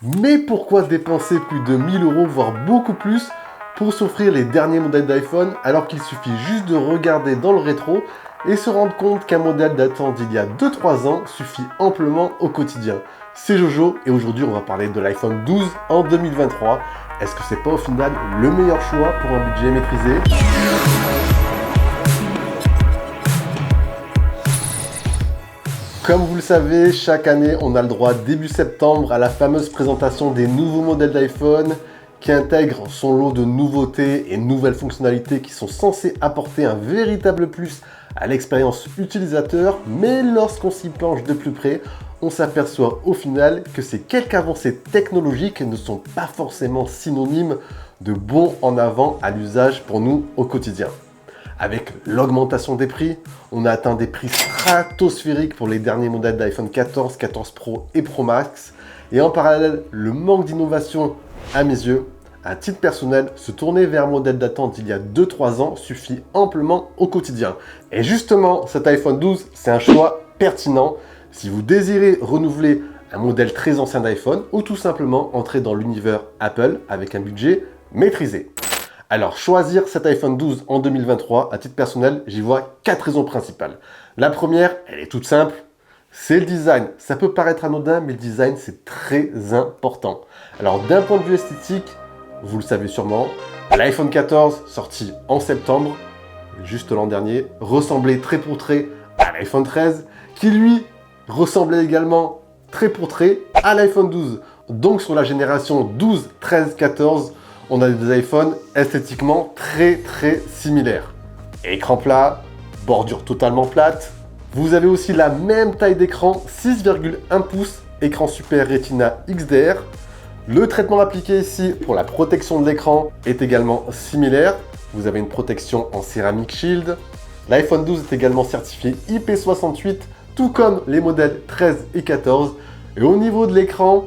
Mais pourquoi dépenser plus de 1000 €, voire beaucoup plus, pour s'offrir les derniers modèles d'iPhone alors qu'il suffit juste de regarder dans le rétro et se rendre compte qu'un modèle datant d'il y a 2-3 ans suffit amplement au quotidien? C'est Jojo et aujourd'hui on va parler de l'iPhone 12 en 2023. Est-ce que c'est pas au final le meilleur choix pour un budget maîtrisé? Comme vous le savez, chaque année, on a le droit début septembre à la fameuse présentation des nouveaux modèles d'iPhone qui intègrent son lot de nouveautés et nouvelles fonctionnalités qui sont censées apporter un véritable plus à l'expérience utilisateur. Mais lorsqu'on s'y penche de plus près, on s'aperçoit au final que ces quelques avancées technologiques ne sont pas forcément synonymes de bons en avant à l'usage pour nous au quotidien. Avec l'augmentation des prix, on a atteint des prix stratosphériques pour les derniers modèles d'iPhone 14, 14 Pro et Pro Max. Et en parallèle, le manque d'innovation, à mes yeux, à titre personnel, se tourner vers un modèle datant d'il y a 2-3 ans suffit amplement au quotidien. Et justement, cet iPhone 12, c'est un choix pertinent si vous désirez renouveler un modèle très ancien d'iPhone ou tout simplement entrer dans l'univers Apple avec un budget maîtrisé. Alors, choisir cet iPhone 12 en 2023, à titre personnel, j'y vois 4 raisons principales. La première, elle est toute simple, c'est le design. Ça peut paraître anodin, mais le design, c'est très important. Alors, d'un point de vue esthétique, vous le savez sûrement, l'iPhone 14, sorti en septembre, juste l'an dernier, ressemblait trait pour trait à l'iPhone 13, qui lui, ressemblait également trait pour trait à l'iPhone 12. Donc, sur la génération 12, 13, 14, on a des iPhones esthétiquement très similaires. Écran plat, bordure totalement plate. Vous avez aussi la même taille d'écran, 6,1 pouces, écran Super Retina XDR. Le traitement appliqué ici pour la protection de l'écran est également similaire. Vous avez une protection en Ceramic Shield. L'iPhone 12 est également certifié IP68, tout comme les modèles 13 et 14. Et au niveau de l'écran,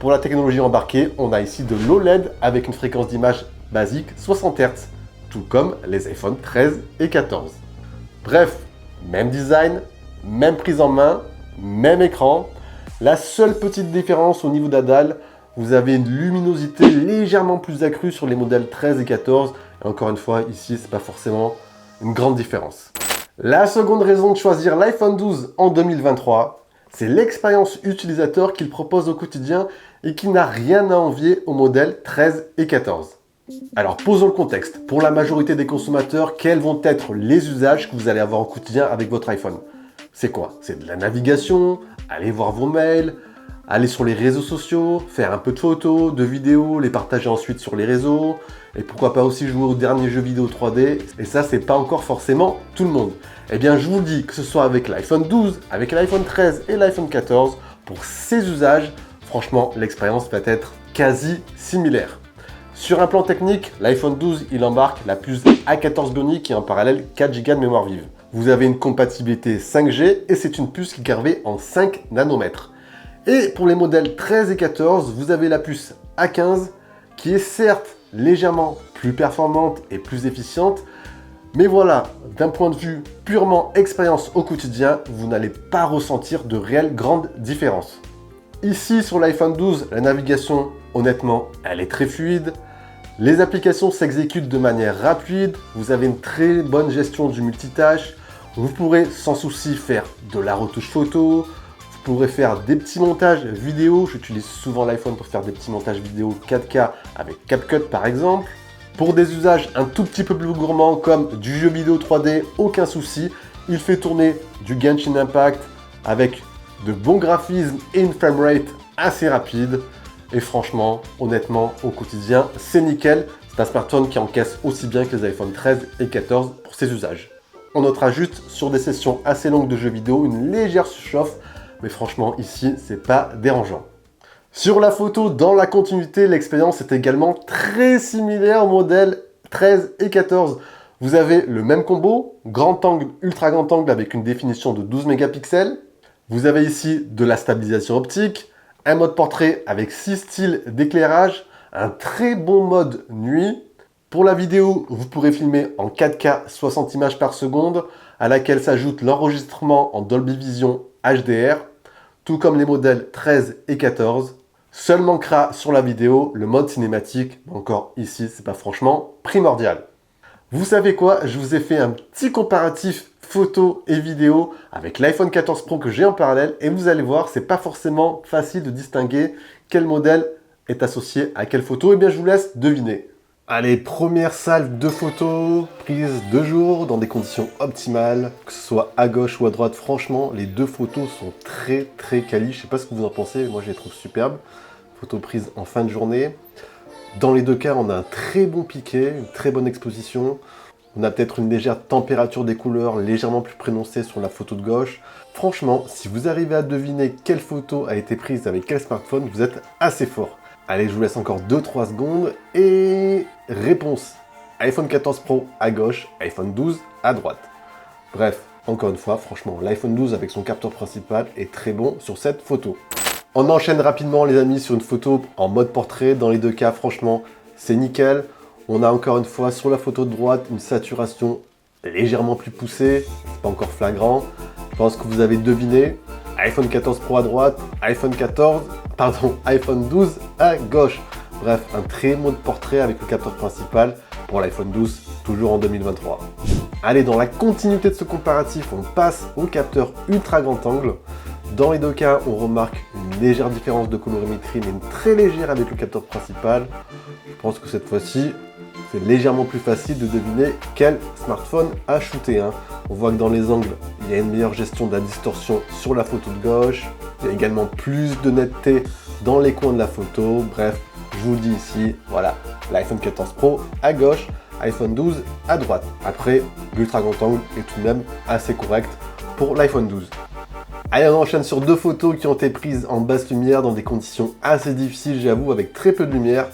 pour la technologie embarquée, on a ici de l'OLED avec une fréquence d'image basique 60 Hz, tout comme les iPhone 13 et 14. Bref, même design, même prise en main, même écran. La seule petite différence au niveau de la dalle, vous avez une luminosité légèrement plus accrue sur les modèles 13 et 14. Et encore une fois, ici, c'est pas forcément une grande différence. La seconde raison de choisir l'iPhone 12 en 2023, c'est l'expérience utilisateur qu'il propose au quotidien et qui n'a rien à envier aux modèles 13 et 14. Alors posons le contexte. Pour la majorité des consommateurs, quels vont être les usages que vous allez avoir au quotidien avec votre iPhone? C'est quoi? C'est de la navigation, aller voir vos mails, aller sur les réseaux sociaux, faire un peu de photos, de vidéos, les partager ensuite sur les réseaux, et pourquoi pas aussi jouer aux derniers jeux vidéo 3D, et ça c'est pas encore forcément tout le monde. Eh bien je vous le dis, que ce soit avec l'iPhone 12, avec l'iPhone 13 et l'iPhone 14, pour ces usages, franchement l'expérience va être quasi similaire. Sur un plan technique, l'iPhone 12 il embarque la puce A14 Bionic et en parallèle 4 Go de mémoire vive. Vous avez une compatibilité 5G et c'est une puce qui est gravée en 5 nanomètres. Et pour les modèles 13 et 14, vous avez la puce A15 qui est certes légèrement plus performante et plus efficiente, mais voilà, d'un point de vue purement expérience au quotidien, vous n'allez pas ressentir de réelles grandes différences. Ici sur l'iPhone 12, la navigation, honnêtement, elle est très fluide. Les applications s'exécutent de manière rapide, vous avez une très bonne gestion du multitâche, vous pourrez sans souci faire de la retouche photo, vous pourrez faire des petits montages vidéo, j'utilise souvent l'iPhone pour faire des petits montages vidéo 4K avec CapCut par exemple. Pour des usages un tout petit peu plus gourmands comme du jeu vidéo 3D, aucun souci, il fait tourner du Genshin Impact avec de bons graphismes et une framerate assez rapide. Et franchement, honnêtement, au quotidien, c'est nickel. C'est un smartphone qui encaisse aussi bien que les iPhone 13 et 14 pour ses usages. On notera juste sur des sessions assez longues de jeux vidéo une légère surchauffe, mais franchement ici, c'est pas dérangeant. Sur la photo, dans la continuité, l'expérience est également très similaire au modèle 13 et 14. Vous avez le même combo, grand angle, ultra grand angle avec une définition de 12 mégapixels. Vous avez ici de la stabilisation optique, un mode portrait avec 6 styles d'éclairage, un très bon mode nuit. Pour la vidéo, vous pourrez filmer en 4K 60 images par seconde, à laquelle s'ajoute l'enregistrement en Dolby Vision HDR, tout comme les modèles 13 et 14. Seul manquera sur la vidéo le mode cinématique. Encore ici, c'est pas franchement primordial. Vous savez quoi? Je vous ai fait un petit comparatif photo et vidéo avec l'iPhone 14 Pro que j'ai en parallèle et vous allez voir, c'est pas forcément facile de distinguer quel modèle est associé à quelle photo. Eh bien, je vous laisse deviner. Allez, première salve de photos prises 2 jours dans des conditions optimales, que ce soit à gauche ou à droite. Franchement, les deux photos sont très quali. Je sais pas ce que vous en pensez, mais moi je les trouve superbes. Photos prises en fin de journée. Dans les deux cas, on a un très bon piqué, une très bonne exposition. On a peut-être une légère température des couleurs légèrement plus prononcée sur la photo de gauche. Franchement, si vous arrivez à deviner quelle photo a été prise avec quel smartphone, vous êtes assez fort. Allez, je vous laisse encore 2-3 secondes et réponse. iPhone 14 Pro à gauche, iPhone 12 à droite. Bref, encore une fois, franchement, l'iPhone 12 avec son capteur principal est très bon sur cette photo. On enchaîne rapidement les amis sur une photo en mode portrait. Dans les deux cas, franchement, c'est nickel. On a encore une fois sur la photo de droite une saturation légèrement plus poussée. C'est pas encore flagrant. Je pense que vous avez deviné. iPhone 14 Pro à droite, iPhone 12 à gauche. Bref, un très mode portrait avec le capteur principal pour l'iPhone 12, toujours en 2023. Allez, dans la continuité de ce comparatif, on passe au capteur ultra grand angle. Dans les deux cas, on remarque une légère différence de colorimétrie, mais une très légère avec le capteur principal. Je pense que cette fois-ci, c'est légèrement plus facile de deviner quel smartphone a shooté. On voit que dans les angles, il y a une meilleure gestion de la distorsion sur la photo de gauche. Il y a également plus de netteté dans les coins de la photo. Bref, je vous le dis ici, voilà, l'iPhone 14 Pro à gauche, iPhone 12 à droite. Après, l'ultra grand angle est tout de même assez correct pour l'iPhone 12. Allez, on enchaîne sur deux photos qui ont été prises en basse lumière dans des conditions assez difficiles, j'avoue, avec très peu de lumière.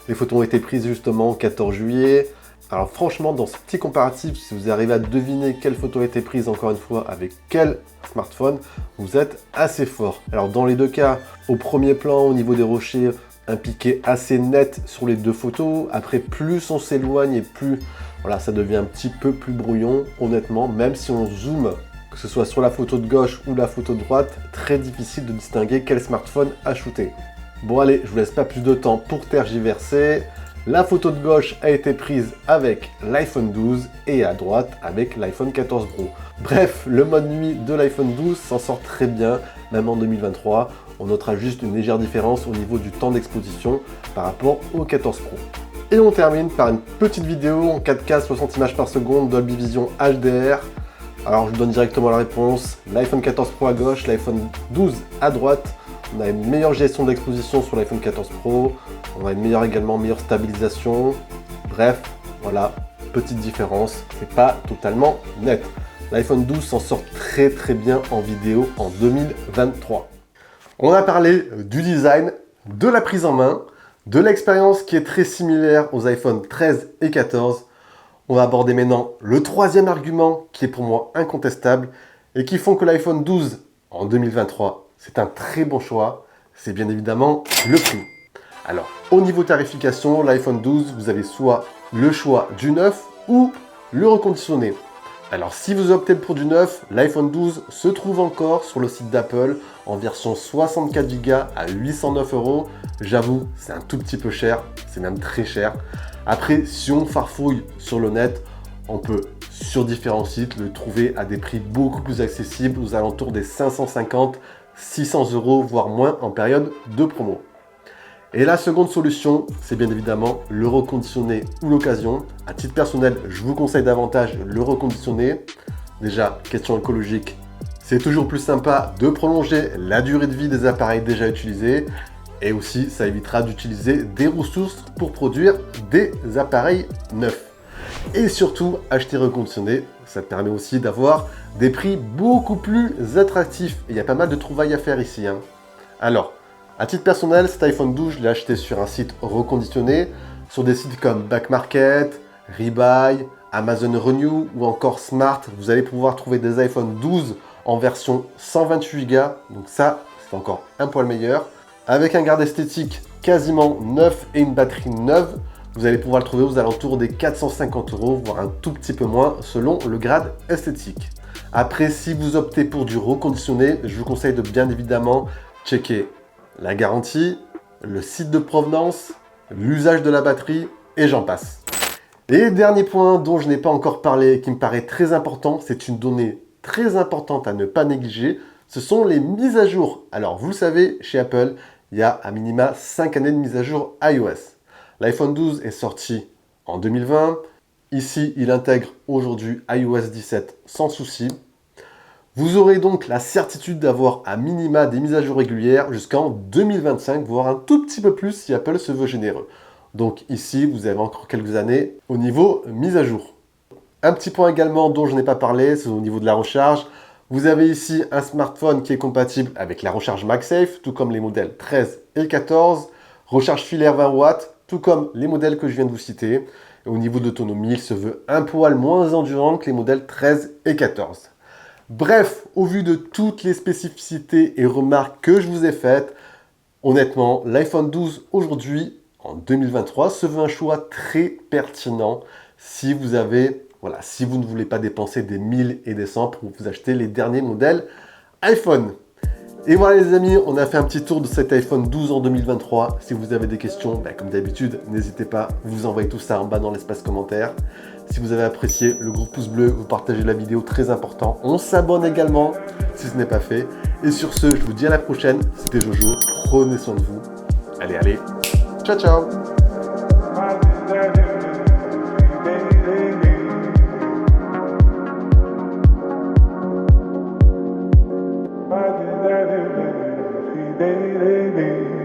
Les photos ont été prises justement le 14 juillet. Alors franchement, dans ce petit comparatif, si vous arrivez à deviner quelle photo a été prise encore une fois avec quel smartphone, vous êtes assez fort. Alors dans les deux cas, au premier plan, au niveau des rochers, un piqué assez net sur les deux photos. Après, plus on s'éloigne et plus voilà, ça devient un petit peu plus brouillon, honnêtement, même si on zoome, que ce soit sur la photo de gauche ou la photo de droite, très difficile de distinguer quel smartphone a shooté. Bon allez, je vous laisse pas plus de temps pour tergiverser. La photo de gauche a été prise avec l'iPhone 12 et à droite avec l'iPhone 14 Pro. Bref, le mode nuit de l'iPhone 12 s'en sort très bien, même en 2023. On notera juste une légère différence au niveau du temps d'exposition par rapport au 14 Pro. Et on termine par une petite vidéo en 4K 60 images par seconde Dolby Vision HDR. Alors je vous donne directement la réponse. L'iPhone 14 Pro à gauche, l'iPhone 12 à droite. On a une meilleure gestion d'exposition sur l'iPhone 14 Pro. On a une meilleure stabilisation. Bref, voilà, petite différence. C'est pas totalement net. L'iPhone 12 s'en sort très bien en vidéo en 2023. On a parlé du design, de la prise en main, de l'expérience qui est très similaire aux iPhone 13 et 14. On va aborder maintenant le troisième argument qui est pour moi incontestable et qui font que l'iPhone 12 en 2023, c'est un très bon choix. C'est bien évidemment le prix. Alors, au niveau tarification, l'iPhone 12, vous avez soit le choix du neuf ou le reconditionné. Alors, si vous optez pour du neuf, l'iPhone 12 se trouve encore sur le site d'Apple en version 64 Go à 809 €. J'avoue, c'est un tout petit peu cher, c'est même très cher. Après, si on farfouille sur le net, on peut, sur différents sites, le trouver à des prix beaucoup plus accessibles, aux alentours des 550, 600 €, voire moins en période de promo. Et la seconde solution, c'est bien évidemment le reconditionné ou l'occasion. À titre personnel, je vous conseille davantage le reconditionné. Déjà, question écologique, c'est toujours plus sympa de prolonger la durée de vie des appareils déjà utilisés. Et aussi, ça évitera d'utiliser des ressources pour produire des appareils neufs. Et surtout, acheter reconditionné, ça te permet aussi d'avoir des prix beaucoup plus attractifs. Et il y a pas mal de trouvailles à faire ici. Alors, à titre personnel, cet iPhone 12, je l'ai acheté sur un site reconditionné, sur des sites comme Back Market, Rebuy, Amazon Renew ou encore Smart. Vous allez pouvoir trouver des iPhone 12 en version 128 Go. Donc ça, c'est encore un poil meilleur. Avec un garde esthétique quasiment neuf et une batterie neuve, vous allez pouvoir le trouver aux alentours des 450 €, voire un tout petit peu moins selon le grade esthétique. Après, si vous optez pour du reconditionné, je vous conseille de bien évidemment checker la garantie, le site de provenance, l'usage de la batterie, et j'en passe. Et dernier point dont je n'ai pas encore parlé et qui me paraît très important, c'est une donnée très importante à ne pas négliger, ce sont les mises à jour. Alors vous le savez, chez Apple, il y a à minima 5 années de mise à jour iOS. L'iPhone 12 est sorti en 2020. Ici, il intègre aujourd'hui iOS 17 sans souci. Vous aurez donc la certitude d'avoir à minima des mises à jour régulières jusqu'en 2025, voire un tout petit peu plus si Apple se veut généreux. Donc ici, vous avez encore quelques années au niveau mise à jour. Un petit point également dont je n'ai pas parlé, c'est au niveau de la recharge. Vous avez ici un smartphone qui est compatible avec la recharge MagSafe, tout comme les modèles 13 et 14. Recharge filaire 20 watts, tout comme les modèles que je viens de vous citer. Et au niveau d'autonomie, il se veut un poil moins endurant que les modèles 13 et 14. Bref, au vu de toutes les spécificités et remarques que je vous ai faites, honnêtement, l'iPhone 12 aujourd'hui, en 2023, se veut un choix très pertinent si vous si vous ne voulez pas dépenser des 1000 et des 100 pour vous acheter les derniers modèles iPhone. Et voilà les amis, on a fait un petit tour de cet iPhone 12 en 2023. Si vous avez des questions, comme d'habitude, n'hésitez pas, vous envoyez tout ça en bas dans l'espace commentaire. Si vous avez apprécié, le gros pouce bleu, vous partagez la vidéo, très important. On s'abonne également si ce n'est pas fait. Et sur ce, je vous dis à la prochaine. C'était Jojo, prenez soin de vous. Allez, ciao ciao. Baby.